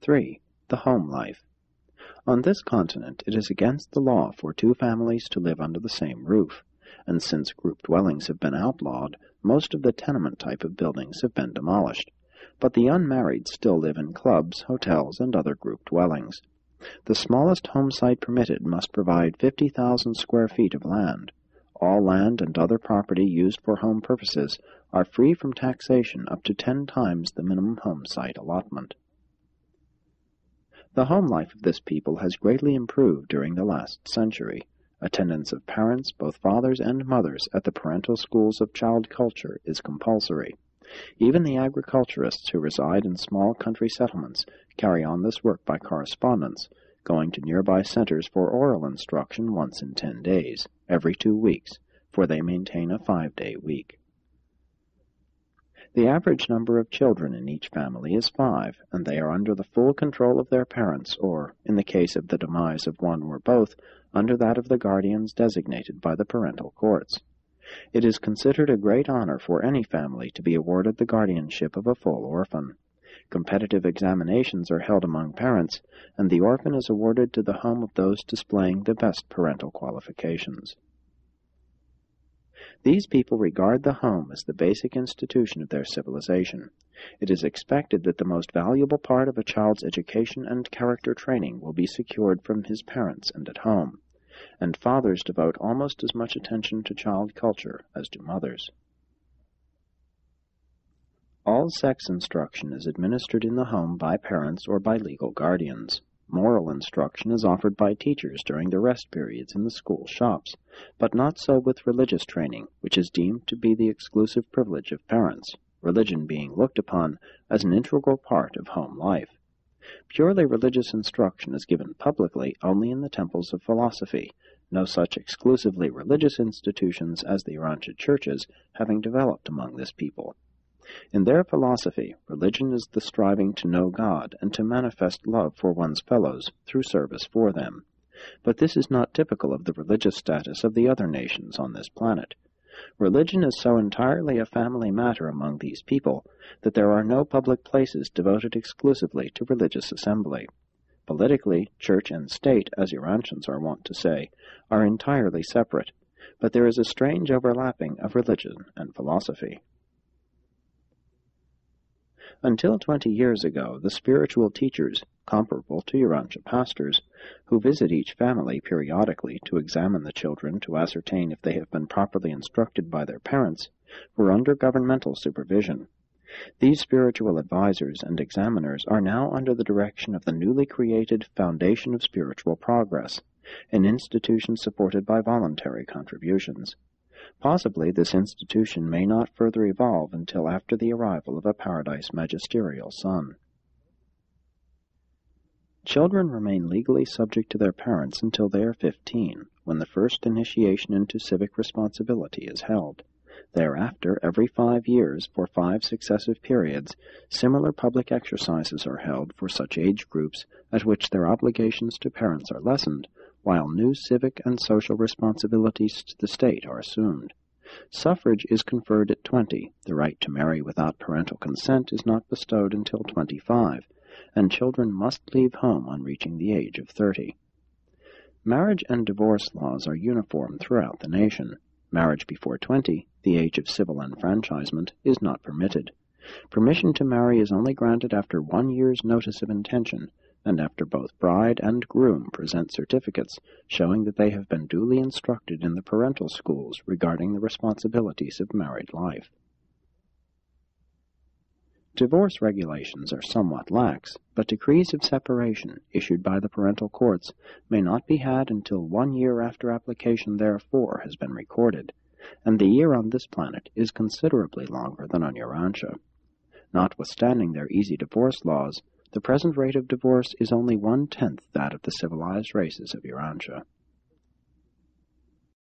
3. The home life. On this continent it is against the law for two families to live under the same roof, and since group dwellings have been outlawed, most of the tenement type of buildings have been demolished, but the unmarried still live in clubs, hotels, and other group dwellings. The smallest home site permitted must provide 50,000 square feet of land. All land and other property used for home purposes are free from taxation up to 10 times the minimum home site allotment. The home life of this people has greatly improved during the last century. Attendance of parents, both fathers and mothers, at the parental schools of child culture is compulsory. Even the agriculturists who reside in small country settlements carry on this work by correspondence, going to nearby centers for oral instruction once in 10 days, every 2 weeks, for they maintain a 5-day week. The average number of children in each family is 5, and they are under the full control of their parents, or, in the case of the demise of one or both, under that of the guardians designated by the parental courts. It is considered a great honor for any family to be awarded the guardianship of a full orphan. Competitive examinations are held among parents, and the orphan is awarded to the home of those displaying the best parental qualifications. These people regard the home as the basic institution of their civilization. It is expected that the most valuable part of a child's education and character training will be secured from his parents and at home, and fathers devote almost as much attention to child culture as do mothers. All sex instruction is administered in the home by parents or by legal guardians. Moral instruction is offered by teachers during the rest periods in the school shops, but not so with religious training, which is deemed to be the exclusive privilege of parents, religion being looked upon as an integral part of home life. Purely religious instruction is given publicly only in the temples of philosophy, no such exclusively religious institutions as the Urantia churches having developed among this people. In their philosophy, religion is the striving to know God and to manifest love for one's fellows through service for them. But this is not typical of the religious status of the other nations on this planet. Religion is so entirely a family matter among these people that there are no public places devoted exclusively to religious assembly. Politically, church and state, as Urantians are wont to say, are entirely separate, but there is a strange overlapping of religion and philosophy. Until 20 years ago, the spiritual teachers, comparable to Urantia pastors, who visit each family periodically to examine the children to ascertain if they have been properly instructed by their parents, were under governmental supervision. These spiritual advisors and examiners are now under the direction of the newly created Foundation of Spiritual Progress, an institution supported by voluntary contributions. Possibly this institution may not further evolve until after the arrival of a paradise magisterial son. Children remain legally subject to their parents until they are 15, when the first initiation into civic responsibility is held. Thereafter, every 5 years, for 5 successive periods, similar public exercises are held for such age groups at which their obligations to parents are lessened, while new civic and social responsibilities to the state are assumed. Suffrage is conferred at 20, the right to marry without parental consent is not bestowed until 25, and children must leave home on reaching the age of 30. Marriage and divorce laws are uniform throughout the nation. Marriage before 20, the age of civil enfranchisement, is not permitted. Permission to marry is only granted after 1 year's notice of intention, and after both bride and groom present certificates showing that they have been duly instructed in the parental schools regarding the responsibilities of married life. Divorce regulations are somewhat lax, but decrees of separation issued by the parental courts may not be had until 1 year after application therefor has been recorded, and the year on this planet is considerably longer than on Urantia. Notwithstanding their easy divorce laws, the present rate of divorce is only 1/10 that of the civilized races of Urantia.